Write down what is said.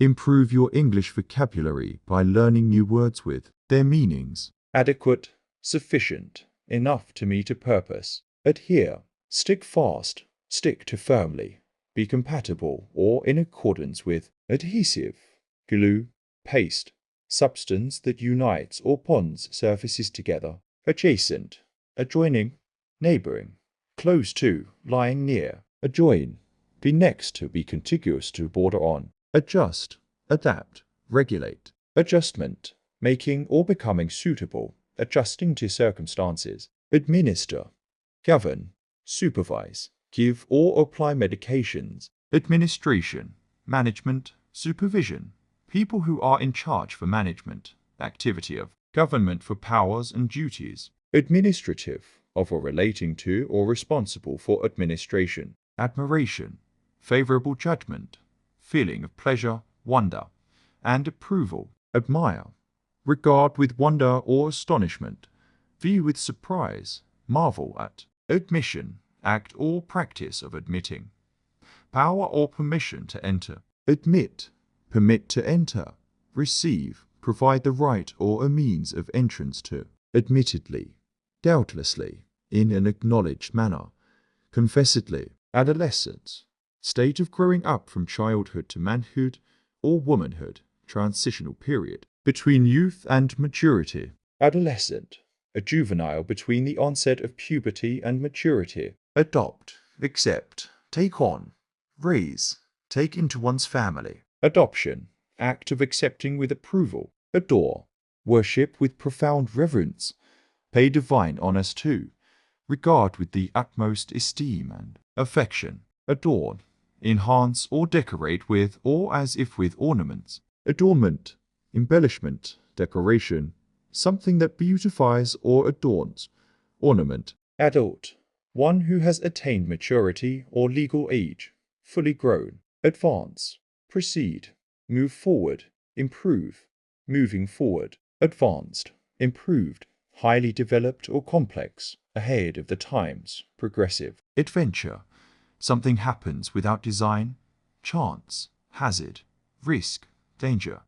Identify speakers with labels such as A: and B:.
A: Improve your English vocabulary by learning new words with their meanings.
B: Adequate, sufficient, enough to meet a purpose. Adhere, stick fast, stick to firmly. Be compatible or in accordance with. Adhesive, glue, paste, substance that unites or bonds surfaces together. Adjacent, adjoining, neighboring, close to, lying near. Adjoin, be next to, be contiguous to, border on. Adjust, adapt, regulate. Adjustment, making or becoming suitable, adjusting to circumstances. Administer, govern, supervise, give or apply medications. Administration, management, supervision. People who are in charge for management, activity of. Government for powers and duties. Administrative, of or relating to or responsible for administration. Admiration, favorable judgment, feeling of pleasure, wonder, and approval. Admire, regard with wonder or astonishment, view with surprise, marvel at. Admission, act or practice of admitting. Power or permission to enter. Admit, permit to enter. Receive, provide the right or a means of entrance to. Admittedly, doubtlessly, in an acknowledged manner. Confessedly. Adolescence, state of growing up from childhood to manhood or womanhood, transitional period, between youth and maturity. Adolescent, a juvenile between the onset of puberty and maturity. Adopt, accept, take on, raise, take into one's family. Adoption, act of accepting with approval. Adore, worship with profound reverence, pay divine honors to, regard with the utmost esteem and affection. Adorn, enhance or decorate with or as if with ornaments. Adornment, embellishment, decoration, something that beautifies or adorns. Ornament. Adult, one who has attained maturity or legal age, fully grown. Advance, proceed, move forward, improve, moving forward. Advanced, improved, highly developed or complex, ahead of the times, progressive. Adventure, something happens without design, chance, hazard, risk, danger.